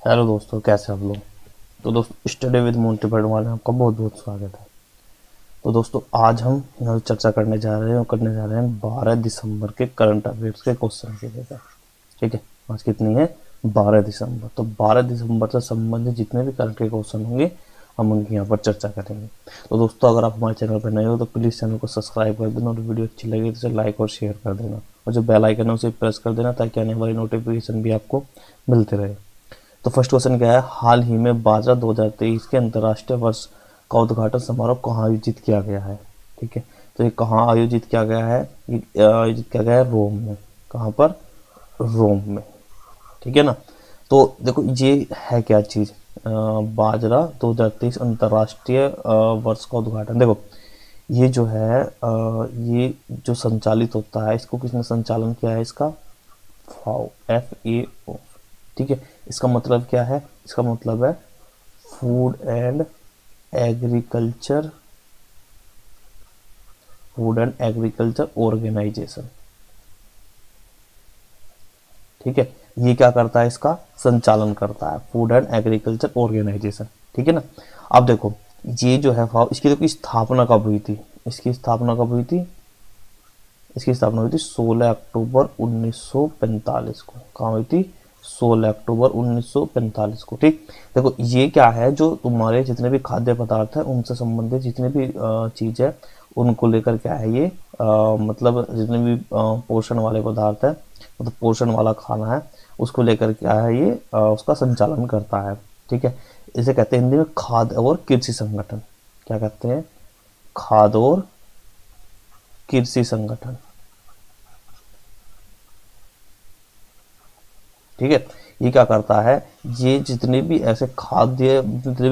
Hello दोस्तों, कैसे आप लोग। तो दोस्तों, स्टडी विद मोंटी पढ़वाने में आपका बहुत बहुत स्वागत है। तो दोस्तों, आज हम यहाँ चर्चा करने जा रहे हैं 12 दिसंबर के करंट अफेयर्स के क्वेश्चन के लेकर। ठीक है। आज कितनी है? 12 दिसंबर। तो 12 दिसंबर से संबंधित जितने भी करंट के क्वेश्चन होंगे हम उनकी यहाँ पर चर्चा करेंगे। तो दोस्तों, अगर आप हमारे चैनल पर नए हो तो प्लीज़ चैनल को सब्सक्राइब कर देना और वीडियो अच्छी लगे तो इसे लाइक और शेयर कर देना, और जो बेल आइकन है उसे प्रेस कर देना ताकि आने वाली नोटिफिकेशन भी आपको मिलते रहे। तो फर्स्ट क्वेश्चन क्या है? हाल ही में बाजरा 2023 के अंतर्राष्ट्रीय वर्ष का उद्घाटन समारोह कहाँ आयोजित किया गया है? ठीक है। तो ये कहाँ आयोजित किया गया है? ये आयोजित किया गया है रोम में। कहाँ पर? रोम में। ठीक है ना। तो देखो, ये है क्या चीज़? बाजरा 2023 अंतर्राष्ट्रीय वर्ष का उद्घाटन। देखो, ये जो है ये जो संचालित होता है, इसको किसने संचालन किया है? इसका फाओ, FAO। ठीक है। इसका मतलब क्या है? इसका मतलब है food agriculture food and agriculture organisation. ठीक है। ये क्या करता है? इसका संचालन करता है, फूड एंड एग्रीकल्चर ऑर्गेनाइजेशन। ठीक है ना। अब देखो, ये जो है फाओ, इसकी देखो स्थापना कब हुई थी? इसकी स्थापना कब हुई थी? इसकी स्थापना हुई थी 16 अक्टूबर 1945 को। कहाँ हुई थी? 16 अक्टूबर 1945 को। ठीक। देखो, ये क्या है, जो तुम्हारे जितने भी खाद्य पदार्थ हैं उनसे संबंधित जितने भी चीज़ है उनको लेकर क्या है ये मतलब जितने भी पोषण वाले पदार्थ है, मतलब पोषण वाला खाना है, उसको लेकर क्या है ये उसका संचालन करता है। ठीक है। इसे कहते हैं हिंदी में खाद्य और कृषि संगठन। क्या कहते हैं? खाद्य और कृषि संगठन। ठीक है। ये क्या करता है? ये जितने भी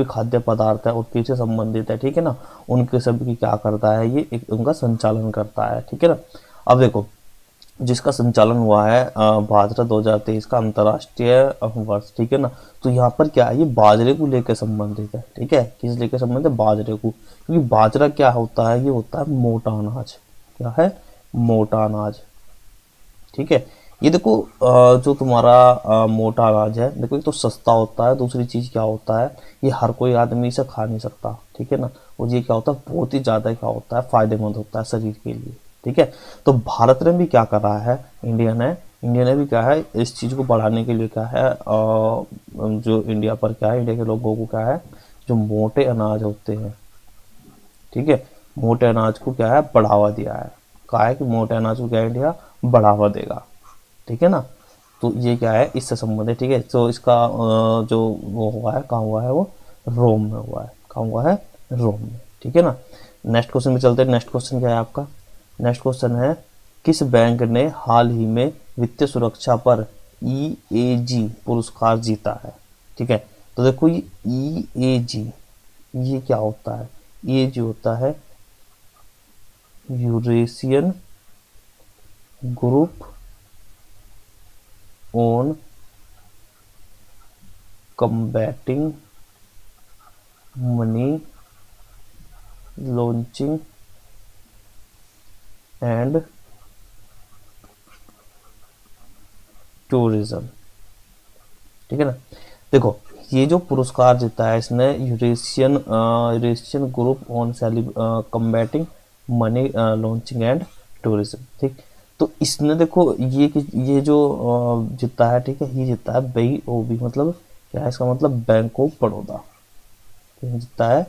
खाद्य पदार्थ है और कृषि से संबंधित है, ठीक है ना, उनके सभी की क्या करता है ये एक उनका संचालन करता है। ठीक है ना। अब देखो, जिसका संचालन हुआ है बाजरा 2023 का अंतर्राष्ट्रीय वर्ष। ठीक है ना। तो यहाँ पर क्या है, ये बाजरे को लेकर संबंधित है। ठीक है। किस लेकर संबंधित है? बाजरे को। क्योंकि बाजरा क्या होता है? ये होता है मोटा अनाज। क्या है? मोटा अनाज। ठीक है। ये देखो, जो तुम्हारा मोटा अनाज है, देखो एक तो सस्ता होता है, दूसरी चीज़ क्या होता है, ये हर कोई आदमी इसे खा नहीं सकता। ठीक है ना। और ये क्या होता है, बहुत ही ज़्यादा क्या होता है, फायदेमंद होता है शरीर के लिए। ठीक है। तो भारत ने भी क्या कर रहा है, इंडिया ने भी क्या है, इस चीज़ को बढ़ाने के लिए क्या है, जो इंडिया पर क्या है, इंडिया के लोगों को क्या है, जो मोटे अनाज होते हैं, ठीक है, मोटे अनाज को क्या है, बढ़ावा दिया है। कहा है कि मोटे अनाज को क्या है, इंडिया बढ़ावा देगा। ठीक है ना। तो ये क्या है, इससे संबंधित। ठीक है। तो इसका जो वो हुआ है, कहाँ हुआ है वो? रोम में हुआ है। कहाँ हुआ है? रोम में। ठीक है ना। नेक्स्ट क्वेश्चन में चलते हैं। नेक्स्ट क्वेश्चन क्या है आपका? नेक्स्ट क्वेश्चन है, किस बैंक ने हाल ही में वित्तीय सुरक्षा पर EAG पुरस्कार जीता है? ठीक है। तो देखो, ये EAG, ये क्या होता है? EAG होता है Eurasian group on combating money launching and tourism. ठीक है ना। देखो, ये जो पुरस्कार जीता है इसने Eurasian group on combating money launching and tourism. ठीक। तो इसने देखो, ये जो जीता है, ठीक है, ये जीता है BOB, मतलब क्या है इसका मतलब? Bank of Baroda. जीता है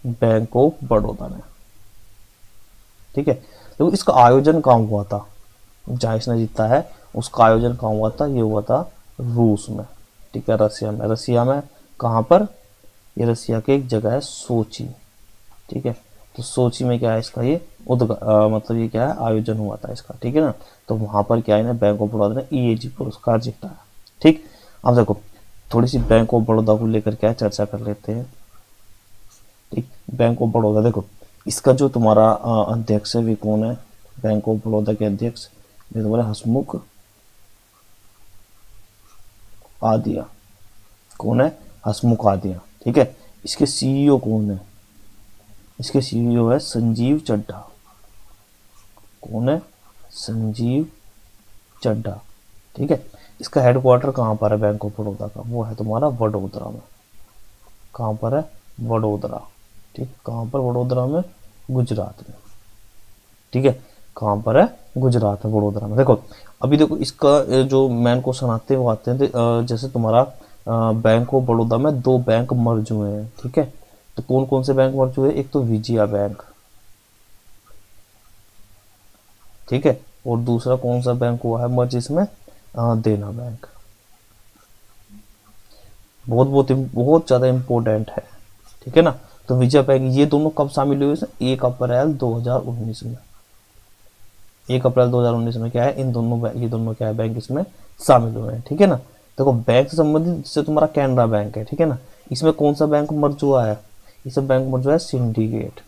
बैंक ऑफ बड़ौदा ने। ठीक है। तो इसका आयोजन कहाँ हुआ था? जहाँ इसने जीता है उसका आयोजन कहाँ हुआ था? ये हुआ था रूस में। ठीक है, रसिया में कहाँ पर? ये रसिया की एक जगह है सोची। ठीक है। तो सोची में क्या है इसका ये मतलब ये क्या है, आयोजन हुआ था इसका। ठीक है ना। तो वहां पर क्या है ना, बैंक ऑफ बड़ौदा ने EAG पुरस्कार जीता है। ठीक। अब देखो, थोड़ी सी बैंक ऑफ बड़ौदा को लेकर क्या चर्चा कर लेते हैं। ठीक। बैंक ऑफ बड़ौदा, देखो इसका जो तुम्हारा अध्यक्ष है, वे कौन है? बैंक ऑफ बड़ौदा के अध्यक्ष ये तुम्हारे हसमुख आदिया। कौन है? हसमुख आदिया। ठीक है। इसके CEO कौन है? इसके CEO है संजीव चड्ढा। कौन है? संजीव चड्ढा। ठीक है। इसका हेडक्वार्टर कहाँ पर है बैंक ऑफ बड़ौदा का, वो है तुम्हारा वडोदरा में। कहाँ पर है, वडोदरा। ठीक, कहाँ पर, वडोदरा में, गुजरात में। ठीक है, कहाँ पर है, गुजरात में, वडोदरा में। देखो अभी देखो इसका जो मेन क्वेश्चन आते हैं वो आते हैं जैसे तुम्हारा बैंक ऑफ बड़ौदा में 2 बैंक मर्ज हुए हैं। ठीक है, तो कौन कौन से बैंक मर्ज हुए, एक तो विजया बैंक, ठीक है, और दूसरा कौन सा बैंक हुआ है मर्ज इसमें, देना बैंक। बहुत बहुत बहुत ज्यादा इंपॉर्टेंट है। ठीक है ना, तो विजया बैंक, ये दोनों कब शामिल हुए, 1 अप्रैल 2019 में। 1 अप्रैल 2019 में क्या है, इन दोनों ये दोनों क्या है बैंक इसमें शामिल हुए हैं। ठीक है ना, देखो बैंक से संबंधित जैसे तुम्हारा कैनरा बैंक है। ठीक है ना, इसमें कौन सा बैंक मर्ज हुआ है, इसमें बैंक मर्ज हुआ है सिंडिकेट।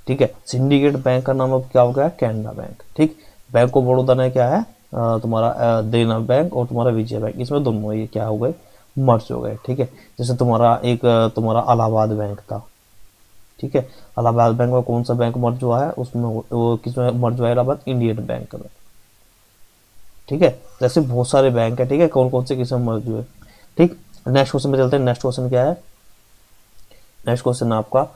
ठीक है, सिंडिकेट बैंक का नाम अब क्या हो गया, कैनरा बैंक। ठीक, बैंक ऑफ बड़ौदा ने क्या है तुम्हारा देना बैंक और तुम्हारा विजय बैंक, इसमें दोनों ये क्या हो गए, मर्ज हो गए। ठीक है, जैसे तुम्हारा एक तुम्हारा इलाहाबाद बैंक था। ठीक है, इलाहाबाद बैंक में कौन सा बैंक मर्ज हुआ है, उसमें वो किसमें मर्ज हुआ है, इलाहाबाद इंडियन बैंक में। ठीक है, जैसे बहुत सारे बैंक है। ठीक है, कौन कौन से किसमें मर्ज हुए। ठीक, नेक्स्ट क्वेश्चन में चलते हैं। नेक्स्ट क्वेश्चन क्या है, नेक्स्ट क्वेश्चन आपका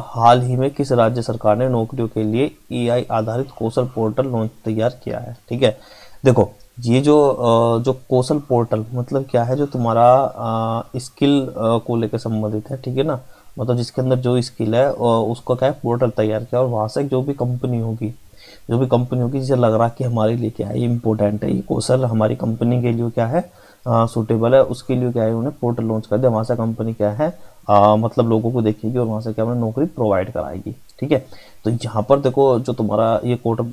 हाल ही में किस राज्य सरकार ने नौकरियों के लिए एआई आधारित कौशल पोर्टल लॉन्च तैयार किया है। ठीक है, देखो ये जो कौशल पोर्टल मतलब क्या है, जो तुम्हारा स्किल को लेकर संबंधित है। ठीक है ना, मतलब जिसके अंदर जो स्किल है उसको क्या है पोर्टल तैयार किया, और वहां से जो भी कंपनी होगी, जिसे लग रहा कि हमारे लिए क्या है इंपॉर्टेंट है, ये कौशल हमारी कंपनी के लिए क्या है सूटेबल है, उसके लिए क्या है उन्हें पोर्टल लॉन्च कर दिया। वहां से कंपनी क्या है मतलब लोगों को देखेगी और वहां से क्या उन्हें नौकरी प्रोवाइड कराएगी। ठीक है, तो यहाँ पर देखो जो तुम्हारा ये पोर्टल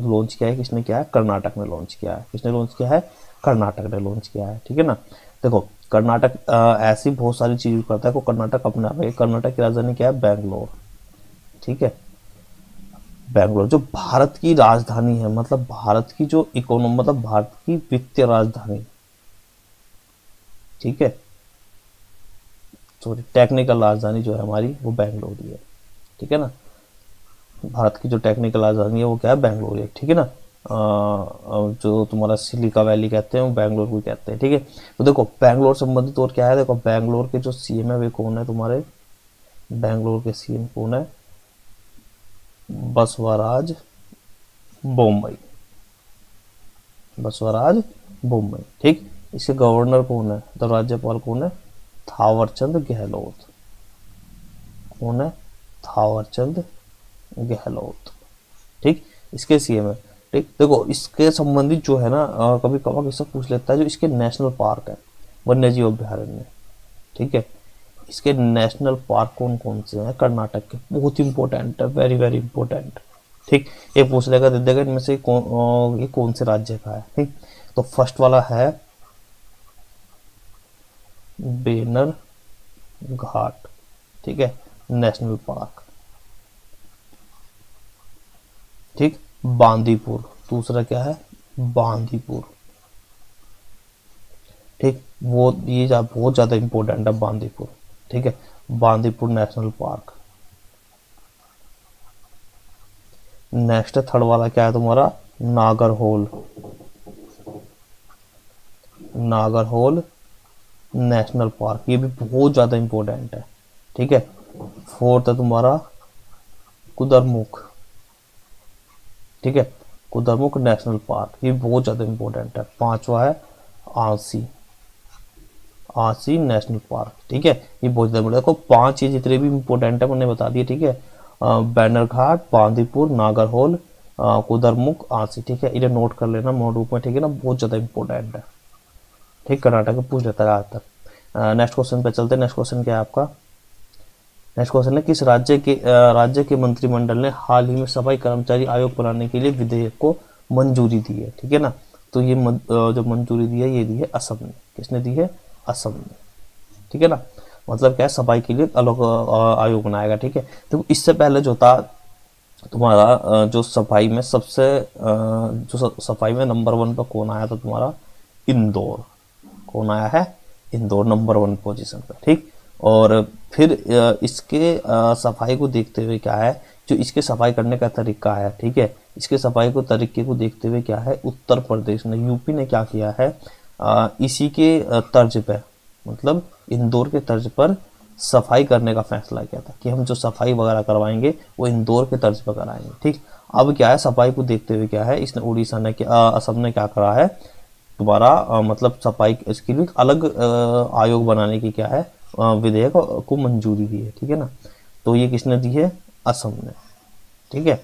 लॉन्च किया है, किसने किया है, कर्नाटक ने लॉन्च किया है। किसने लॉन्च किया है, कर्नाटक ने लॉन्च किया है। ठीक है ना, देखो कर्नाटक ऐसी बहुत सारी चीज करता है, को कर्नाटक अपने आप है। कर्नाटक की राजधानी क्या है, बैंगलोर। ठीक है, बैंगलोर जो भारत की राजधानी है, मतलब भारत की जो इकोनॉमी, मतलब भारत की वित्तीय राजधानी। ठीक है, सॉरी टेक्निकल राजधानी जो है हमारी वो बैंगलोर ही है। ठीक है ना, भारत की जो टेक्निकल राजधानी है वो क्या है, बैंगलोर है। ठीक है ना, जो तुम्हारा सिलिका वैली कहते हैं वो बैंगलोर को कहते हैं। ठीक है, तो देखो बैंगलोर संबंधित और क्या है, देखो बैंगलोर के जो सीएम है वे कौन है तुम्हारे, बैंगलोर के सीएम कौन है, बसवराज बोम्मई। बसवराज बोम्मई। ठीक, इसके गवर्नर कौन है, तो राज्यपाल कौन है, थावरचंद गहलोत। कौन है, थावरचंद गहलोत। ठीक, इसके सीएम है। ठीक, देखो इसके संबंधित जो है ना कभी कभार किससे पूछ लेता है, जो इसके नेशनल पार्क है, वन्य जीव अभ्यारण्य। ठीक है, इसके नेशनल पार्क कौन कौन से हैं कर्नाटक के, बहुत इंपॉर्टेंट है, वेरी वेरी इंपॉर्टेंट। ठीक, ये पूछ लेगा, दे देगा इनमें से ये कौन से राज्य का है। ठीक, तो फर्स्ट वाला है बेनर घाट। ठीक है, नेशनल पार्क। ठीक, बांदीपुर, दूसरा क्या है, बांदीपुर। ठीक, वो ये बहुत ज्यादा इंपॉर्टेंट है बांदीपुर। ठीक है, Bandipur national park. Next third वाला क्या है तुम्हारा, नागरहोल। नागरहोल नेशनल पार्क, ये भी बहुत ज्यादा इंपॉर्टेंट है। ठीक है, फोर्थ है तुम्हारा कुदरमुख। ठीक है, कुदरमुख नेशनल पार्क, ये बहुत ज्यादा इंपॉर्टेंट है। पांचवा है आंसी, आंसी नेशनल पार्क। ठीक है, ये बहुत ज्यादा देखो 5 ये जितने भी इंपॉर्टेंट है मैंने बता दिए। ठीक है, बैनरघाट, बांदीपुर, नागरहोल, कुदरमुख, आंसी। ठीक है, इन्हें नोट कर लेना नोटबुक में। ठीक है ना, बहुत ज्यादा इंपॉर्टेंट है। ठीक, कर्नाटक में पूछ लेता है आज तक। नेक्स्ट क्वेश्चन पे चलते हैं। नेक्स्ट क्वेश्चन क्या है आपका, नेक्स्ट क्वेश्चन है किस राज्य के मंत्रिमंडल ने हाल ही में सफाई कर्मचारी आयोग बनाने के लिए विधेयक को मंजूरी दी है। ठीक है ना, तो ये जो मंजूरी दी है ये दी है असम ने। किसने दी है, असम ने। ठीक है ना, मतलब क्या है सफाई के लिए अलग आयोग बनाएगा। ठीक है, तो इससे पहले जो था तुम्हारा जो सफाई में सबसे जो सफाई में नंबर 1 पर कौन आया था तुम्हारा, इंदौर। कौन आया है, इंदौर नंबर 1 पोजीशन पर। ठीक, और फिर इसके सफाई को देखते हुए क्या है, जो इसके सफाई करने का तरीका है, ठीक है, इसके सफाई को तरीके को देखते हुए क्या है, उत्तर प्रदेश ने, यूपी ने क्या किया है, इसी के तर्ज पे, मतलब इंदौर के तर्ज पर सफाई करने का फैसला किया था कि हम जो सफाई वगैरह करवाएंगे वो इंदौर के तर्ज पर कराएंगे। ठीक, अब क्या है, सफाई को देखते हुए क्या है, इसने उड़ीसा ने असम ने क्या करा है, दोबारा मतलब सफाई इसके लिए अलग आयोग बनाने की क्या है, विधेयक को मंजूरी दी है। ठीक है ना, तो ये किसने दी है, असम ने। ठीक है,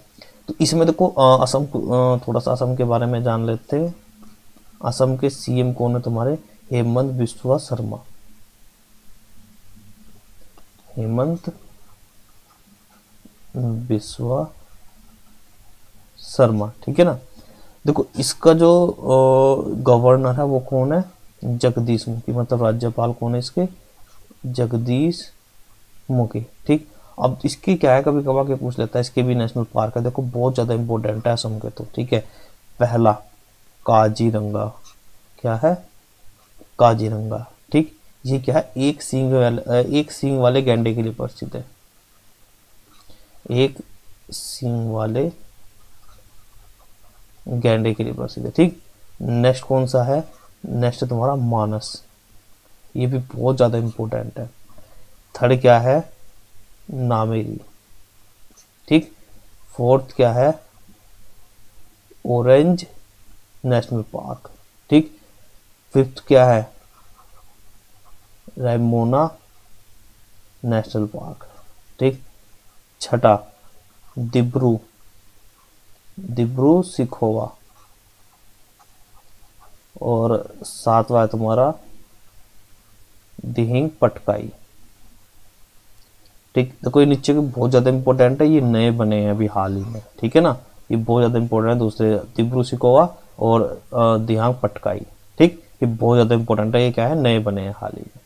तो इसमें देखो असम को थोड़ा सा असम के बारे में जान लेते हैं। असम के सीएम कौन है तुम्हारे, हेमंत बिस्वा शर्मा, हेमंत बिस्वा शर्मा। ठीक है ना, देखो इसका जो गवर्नर है वो कौन है, जगदीश मुखी, मतलब राज्यपाल कौन है इसके, जगदीश मुखी। ठीक, अब इसकी क्या है, कभी कभार के पूछ लेता है, इसके भी नेशनल पार्क है, देखो बहुत ज़्यादा इंपॉर्टेंट है असम के तो। ठीक है, पहला काजीरंगा, क्या है, काजीरंगा। ठीक, ये क्या है, एक सींग वाले गैंडे के लिए प्रसिद्ध है, एक सींग वाले गैंडे के लिए प्रसिद्ध है। ठीक, नेक्स्ट कौन सा है, नेक्स्ट तुम्हारा मानस, ये भी बहुत ज़्यादा इंपॉर्टेंट है। थर्ड क्या है, नामेरी। ठीक, फोर्थ क्या है, ऑरेंज नेशनल पार्क। ठीक, फिफ्थ क्या है, रायमोना नेशनल पार्क। ठीक, छठा दिब्रू सिखोवा, और सातवां है तुम्हारा दिहिंग पटकाई। ठीक, देखो ये नीचे के बहुत ज़्यादा इंपॉर्टेंट है, ये नए बने हैं अभी हाल ही में। ठीक है ना, ये बहुत ज़्यादा इंपॉर्टेंट है, दूसरे दिब्रू सिखोवा और दिहांग पटकाई। ठीक, ये बहुत ज़्यादा इंपॉर्टेंट है, ये क्या है, नए बने हैं हाल ही में।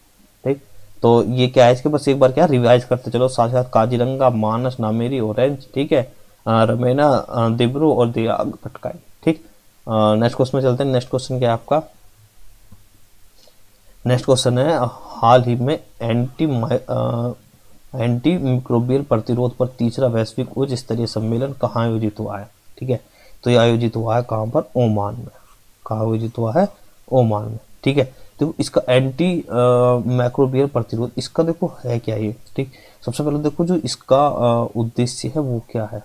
ठीक, तो ये क्या है, इसके बस एक बार क्या रिवाइज करते चलो, साथ साथ काजीरंगा, मानस, नामेरी, ऑरेंज, ठीक है, रमेना, दिब्रू और दिहांग पटकाई। ठीक, नेक्स्ट क्वेश्चन में चलते हैं। नेक्स्ट क्वेश्चन क्या है आपका, नेक्स्ट क्वेश्चन है, हाल ही में एंटी मिक्रोबियल प्रतिरोध पर तीसरा वैश्विक उच्च स्तरीय सम्मेलन कहाँ आयोजित हुआ है। ठीक है, तो ये आयोजित हुआ है कहाँ पर, ओमान में। कहाँ आयोजित हुआ है, ओमान में। ठीक है, देखो इसका एंटी माइक्रोबियल प्रतिरोध, इसका देखो है क्या ये। ठीक, सबसे पहले देखो जो इसका उद्देश्य है वो क्या है,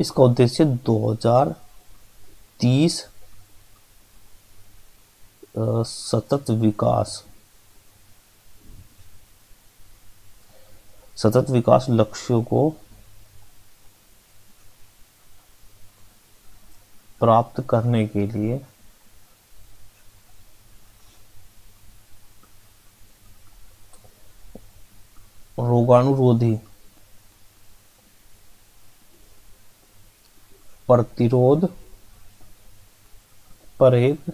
इसका उद्देश्य 2030 सतत विकास लक्ष्यों को प्राप्त करने के लिए रोगाणुरोधी प्रतिरोध पर एक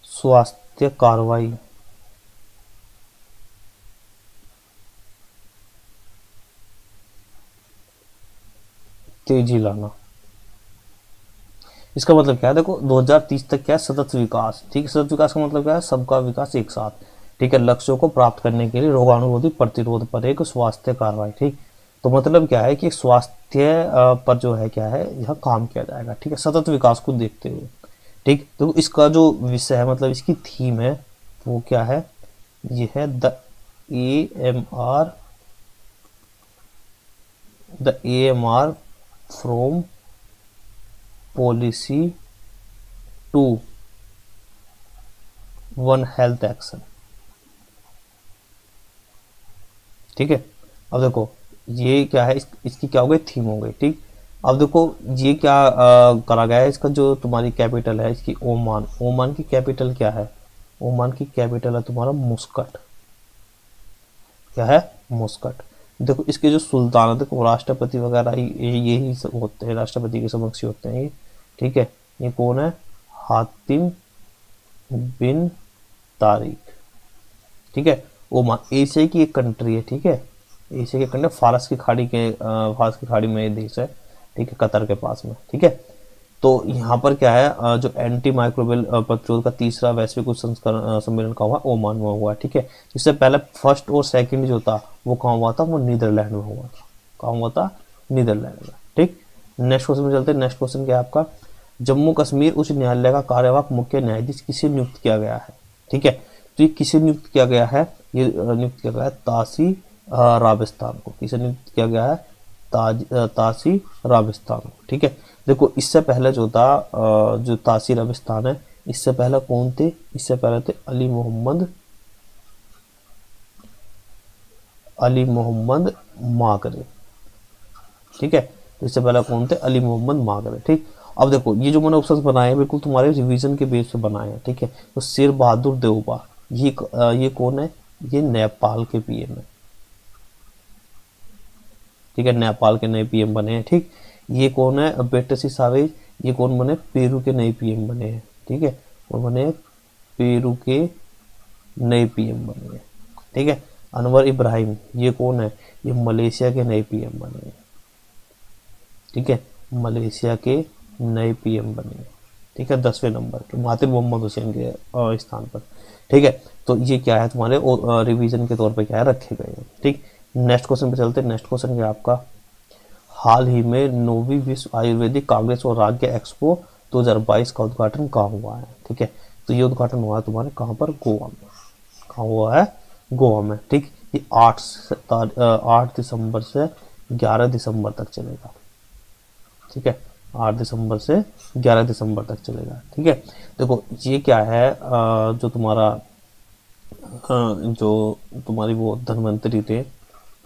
स्वास्थ्य कार्रवाई तेजी लाना। इसका मतलब क्या है, देखो 2030 तक क्या है, सतत विकास। ठीक है, सतत विकास का मतलब क्या है, सबका विकास एक साथ। ठीक है, लक्ष्यों को प्राप्त करने के लिए रोगाणुरोधी प्रतिरोध पर एक स्वास्थ्य कार्रवाई। ठीक, तो मतलब क्या है कि स्वास्थ्य पर जो है क्या है, यह काम किया जाएगा। ठीक है, सतत विकास को देखते हुए। ठीक, तो इसका जो विषय है, मतलब इसकी थीम है वो क्या है, ये है the AMR from policy to one health action. ठीक है, अब देखो ये क्या है, इसकी क्या हो गई, थीम हो गई। ठीक, अब देखो ये क्या करा गया है, इसका जो तुम्हारी कैपिटल है इसकी ओमान। ओमान की कैपिटल क्या है, ओमान की कैपिटल है तुम्हारा मुस्कट। क्या है, मुस्कट। देखो इसके जो सुल्तान है, देखो राष्ट्रपति वगैरह यही सब होते हैं, राष्ट्रपति के समक्ष होते हैं ये। ठीक है, ये कौन है, हातिम बिन तारिक। ठीक है, ओमान एशिया की एक कंट्री है। ठीक है, एशिया की कंट्री, फारस की खाड़ी में देश है। ठीक है, कतर के पास में। ठीक है, तो यहाँ पर क्या है, जो एंटी माइक्रोबियल प्रतिरोध का तीसरा वैश्विक उच्च संस्करण सम्मेलन का हुआ ओमान में हुआ, ठीक है। इससे पहले फर्स्ट और सेकंड जो था वो कहाँ हुआ था, वो नीदरलैंड में हुआ था। कहाँ हुआ था, नीदरलैंड में, ठीक। नेक्स्ट क्वेश्चन में चलते हैं। नेक्स्ट क्वेश्चन क्या है आपका, जम्मू कश्मीर उच्च न्यायालय का कार्यवाहक मुख्य न्यायाधीश किसे नियुक्त किया गया है, ठीक है। तो ये किसे नियुक्त किया गया है, ये नियुक्त किया गया है तासी राबिस्तान को। किसे नियुक्त किया गया है, तासी राबिस्तान को, ठीक है। देखो इससे पहले जो था जो तासी राबिस्तान है, इससे पहले कौन थे, इससे पहले थे अली मोहम्मद मागरे, ठीक है। तो इससे पहले कौन थे, अली मोहम्मद मागरे, ठीक। अब देखो ये जो मैंने ऑप्शंस बनाए हैं बिल्कुल तुम्हारे रिवीजन के बेस पे बनाए हैं, ठीक है। तो शेर बहादुर देवबा ये कौन है, ये नेपाल के पीएम है, ठीक है। नेपाल के नए पीएम बने हैं, ठीक। ये कौन है, बेटसी सावेज, ये कौन बने, पेरू के नए पीएम बने हैं, ठीक है। और बने पेरू के नए पीएम बने हैं, ठीक है। अनवर इब्राहिम ये कौन है, ये मलेशिया के नए पीएम बने हैं, ठीक है। मलेशिया के नए पीएम बने हैं, ठीक है। 10वें नंबर के महातिर मोहम्मद हुसैन के स्थान पर, ठीक है। तो ये क्या है तुम्हारे रिवीजन के तौर पे क्या है रखे गए हैं, ठीक। नेक्स्ट क्वेश्चन पे चलते हैं। नेक्स्ट क्वेश्चन क्या आपका, हाल ही में 9वीं विश्व आयुर्वेदिक कांग्रेस और राज्य एक्सपो 2022 का उद्घाटन कहाँ हुआ है, ठीक है। तो ये उद्घाटन हुआ है तुम्हारे कहाँ पर, गोवा में। कहाँ हुआ है, गोवा में, ठीक। ये 8 दिसंबर से 11 दिसंबर तक चलेगा, ठीक है। 8 दिसंबर से 11 दिसंबर तक चलेगा, ठीक है। देखो ये क्या है, जो तुम्हारा जो तुम्हारी वो धन्वंतरी थे,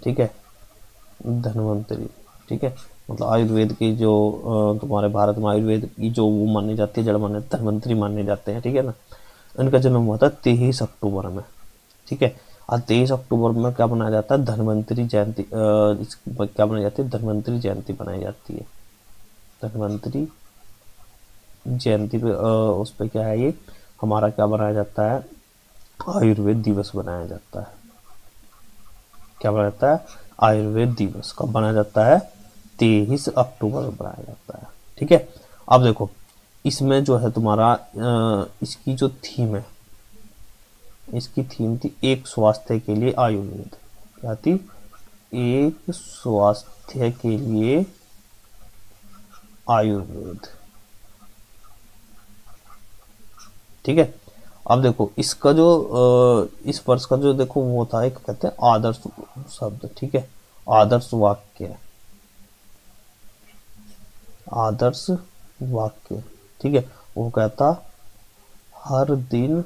ठीक है, धन्वंतरी, ठीक है। मतलब आयुर्वेद की जो तुम्हारे भारत में आयुर्वेद की जो वो मानी जाती है, जड़ माने धन्वंतरी माने जाते हैं, ठीक है ना। इनका जन्म हुआ था 23 अक्टूबर में, ठीक है। और 23 अक्टूबर में क्या बनाया जाता है, धन्वंतरी जयंती, क्या बनाई जाती है, धन्वंतरी जयंती बनाई जाती है। धन्वंतरी जयंती पे उस पर क्या है, ये हमारा क्या बनाया जाता है, आयुर्वेद दिवस बनाया जाता है। क्या बनाया जाता है, आयुर्वेद दिवस कब बनाया जाता है, 23 अक्टूबर को बनाया जाता है, ठीक है। अब देखो इसमें जो है तुम्हारा इसकी जो थीम है, इसकी थीम थी एक स्वास्थ्य के लिए आयुर्वेद। क्या थी, एक स्वास्थ्य के लिए आयुर्वेद, ठीक है। अब देखो इसका जो इस वर्ष का जो देखो वो था, एक कहते हैं आदर्श शब्द, ठीक है, आदर्श वाक्य, आदर्श वाक्य, ठीक है। वो कहता हर दिन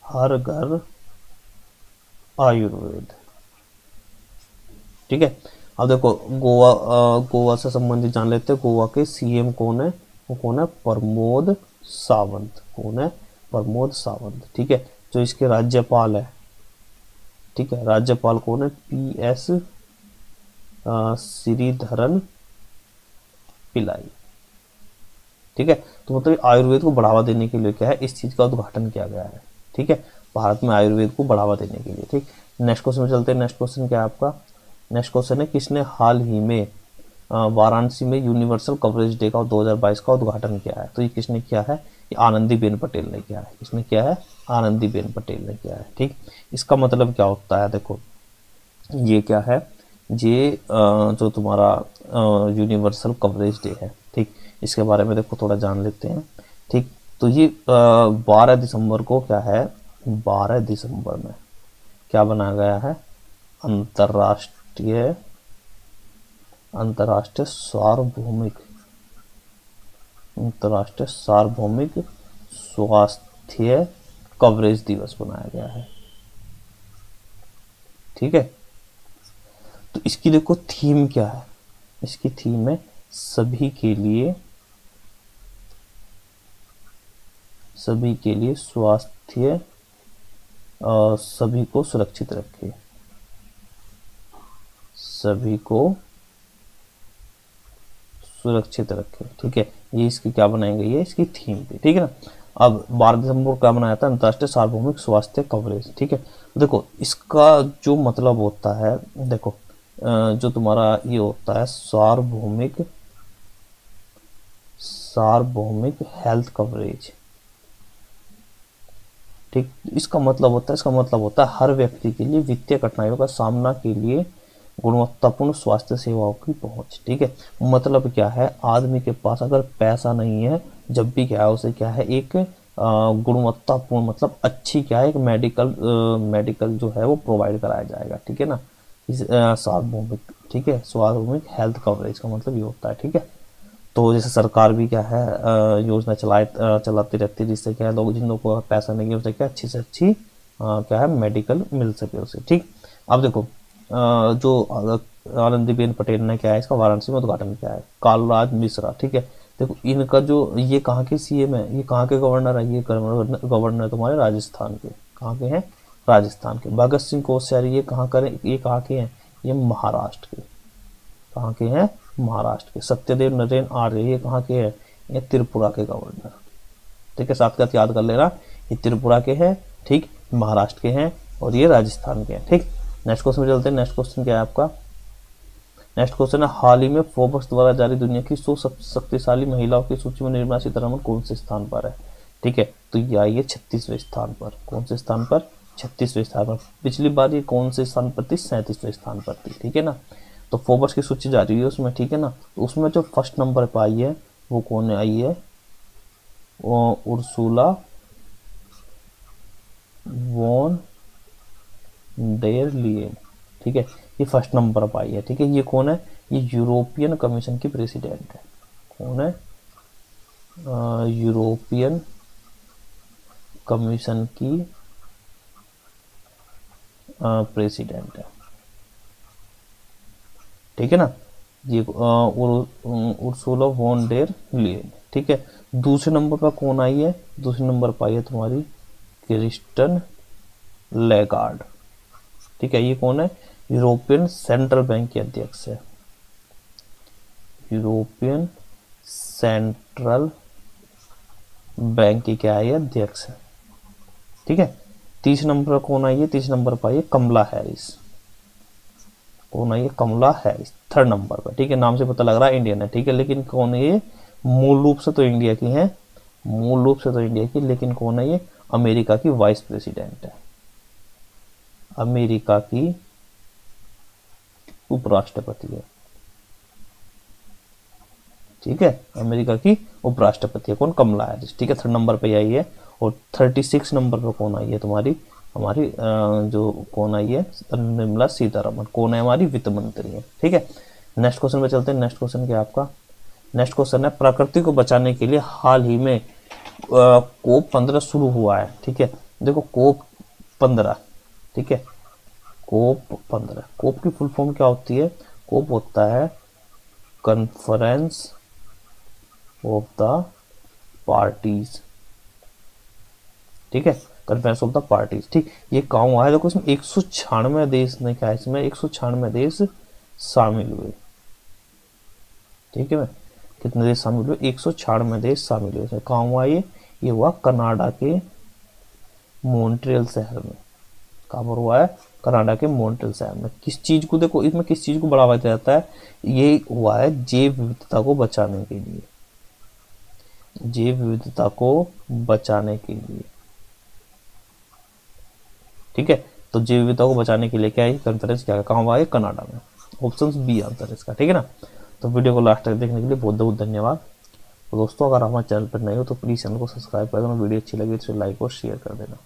हर घर आयुर्वेद, ठीक है। अब देखो गोवा से संबंधित जान लेते हैं। गोवा के सीएम कौन है, वो कौन है, प्रमोद सावंत। कौन है, प्रमोद सावंत, ठीक है। जो इसके राज्यपाल है, ठीक है, राज्यपाल कौन है, PS श्रीधरन पिल्लाई, ठीक है। तो मतलब आयुर्वेद को बढ़ावा देने के लिए क्या है, इस चीज का उद्घाटन किया गया है, ठीक है, भारत में आयुर्वेद को बढ़ावा देने के लिए, ठीक। नेक्स्ट क्वेश्चन में चलते हैं। नेक्स्ट क्वेश्चन क्या है आपका, नेक्स्ट क्वेश्चन है किसने हाल ही में वाराणसी में यूनिवर्सल कवरेज डे का 2022 का उद्घाटन किया है। तो ये किसने किया है, ये आनंदीबेन पटेल ने किया है। किसने किया है, आनंदीबेन पटेल ने किया है, ठीक। इसका मतलब क्या होता है, देखो ये क्या है, ये जो तुम्हारा यूनिवर्सल कवरेज डे है, ठीक। इसके बारे में देखो थोड़ा जान लेते हैं, ठीक। तो ये 12 दिसंबर को क्या है, 12 दिसंबर में क्या बनाया गया है, अंतरराष्ट्रीय सार्वभौमिक स्वास्थ्य कवरेज दिवस बनाया गया है, ठीक है। तो इसकी देखो थीम क्या है, इसकी थीम है सभी के लिए स्वास्थ्य, सभी को सुरक्षित रखे, सभी को सुरक्षित रखे, ठीक है। ये इसकी क्या बनाई गई है, इसकी थीम थी, ठीक है ना। अब 12 दिसंबर को क्या बनाया था, अंतर्राष्ट्रीय सार्वभौमिक स्वास्थ्य कवरेज, ठीक है। देखो इसका जो मतलब होता है, देखो जो तुम्हारा ये होता है सार्वभौमिक सार्वभौमिक हेल्थ कवरेज। ठीक, इसका मतलब होता है हर व्यक्ति के लिए वित्तीय कठिनाइयों का सामना के लिए गुणवत्तापूर्ण स्वास्थ्य सेवाओं की पहुंच। ठीक है, मतलब क्या है, आदमी के पास अगर पैसा नहीं है, जब भी क्या है उसे क्या है एक गुणवत्तापूर्ण मतलब अच्छी क्या है एक मेडिकल जो है वो प्रोवाइड कराया जाएगा। ठीक है ना, इस सार्वभौमिक, ठीक है, सार्वभौमिक हेल्थ कवरेज का मतलब ये होता है। ठीक है, तो जैसे सरकार भी क्या है योजना चलाती रहती है, जिससे क्या है लोग, जिन लोगों को पैसा नहीं है उसे क्या अच्छी से अच्छी क्या है मेडिकल मिल सके उसे। ठीक, अब देखो जो आनंदीबेन पटेल ने क्या है इसका वाराणसी में उद्घाटन किया है, कालराज मिश्रा। ठीक है, देखो इनका जो ये कहाँ के सीएम है, ये कहाँ के गवर्नर है, ये गवर्नर तुम्हारे राजस्थान के, कहाँ के हैं, राजस्थान के। भगत सिंह कोश्यारी ये कहाँ के हैं, ये महाराष्ट्र के, कहाँ के हैं, महाराष्ट्र के। सत्यदेव नरेन आर्य ये कहाँ के हैं, ये त्रिपुरा के गवर्नर। ठीक है, साथ साथ याद कर लेना, ये त्रिपुरा के हैं, ठीक, महाराष्ट्र के हैं और ये राजस्थान के हैं। ठीक, नेक्स्ट क्वेश्चन में चलते हैं। नेक्स्ट क्वेश्चन क्या है आपका, नेक्स्ट क्वेश्चन है हाल ही में फोर्ब्स द्वारा जारी दुनिया की 100 शक्तिशाली महिलाओं की सूची में निर्मला सीतारमण कौन से स्थान पर है। ठीक है, तो ये आई है 36वें स्थान पर। कौन से स्थान पर, 36वें स्थान पर। पिछली बार ये कौन से स्थान पर थी, 37वें स्थान पर थी। ठीक है ना, तो फोर्ब्स की सूची जारी है उसमें। ठीक है ना, तो उसमें जो फर्स्ट नंबर पर आई है वो कौन आई है, उर्सुला वॉन डेर लियन। ठीक है, ये फर्स्ट नंबर पर आई है। ठीक है, ये कौन है, ये यूरोपियन कमीशन की प्रेसिडेंट है। कौन है, यूरोपियन कमीशन की प्रेसिडेंट है। ठीक है ना, ये उर्सुला वॉन डेर लियन। ठीक है, दूसरे नंबर पर कौन आई है, दूसरे नंबर पर आई है तुम्हारी क्रिस्टन लेगार्ड। ठीक है, ये कौन है, यूरोपियन सेंट्रल बैंक के अध्यक्ष है, यूरोपियन सेंट्रल बैंक की क्या है, अध्यक्ष है। ठीक है, तीसरे नंबर पर कौन आई है, तीसरे नंबर पर आई है कमला हैरिस। कौन आई है, कमला हैरिस, थर्ड नंबर पर। ठीक है, नाम से पता लग रहा है इंडियन है। ठीक है, लेकिन कौन है ये, मूल रूप से तो इंडिया की है, मूल रूप से तो इंडिया की, लेकिन कौन है ये, अमेरिका की वाइस प्रेसिडेंट है, अमेरिका की उपराष्ट्रपति है। ठीक है, अमेरिका की उपराष्ट्रपति है कौन, कमला हैरिस। ठीक है, थर्ड नंबर पे आई है। और 36 नंबर पर कौन आई है तुम्हारी, हमारी जो कौन आई है, निर्मला सीतारमण। कौन है, हमारी वित्त मंत्री है। ठीक है, नेक्स्ट क्वेश्चन पे चलते हैं। नेक्स्ट क्वेश्चन क्या है आपका, नेक्स्ट क्वेश्चन है प्रकृति को बचाने के लिए हाल ही में कोप 15 शुरू हुआ है। ठीक है, देखो कोप 15, ठीक है, कोप 15, कोप की फुल फॉर्म क्या होती है, कोप होता है कॉन्फ्रेंस ऑफ द पार्टीज। ठीक है, कॉन्फ्रेंस ऑफ द पार्टीज। ठीक, ये कहाँ हुआ है, देखो इसमें 196 देश ने क्या है, इसमें 196 देश शामिल हुए। ठीक है, कितने देश शामिल हुए, 196 देश शामिल हुए। कहाँ हुआ ये हुआ कनाडा के मॉन्ट्रियल शहर में। कहाँ पर हुआ है, कनाडा के मॉन्ट्रियल शहर में। किस चीज को, देखो इसमें किस चीज को बढ़ावा दिया जाता है, ये हुआ है जैव विविधता को बचाने के लिए, जैव विविधता को बचाने के लिए। ठीक है, तो जैव विविधता को बचाने के लिए क्या है, कॉन्फ्रेंस क्या है, कहाँ हुआ है, कनाडा में। ऑप्शन बी आंसर इसका। ठीक है ना, तो वीडियो को लास्ट तक देखने के लिए बहुत बहुत धन्यवाद। तो दोस्तों, अगर हमारे चैनल पर नए हो तो प्लीज़ चैनल को सब्सक्राइब कर देना, वीडियो अच्छी लगी तो लाइक और शेयर कर देना।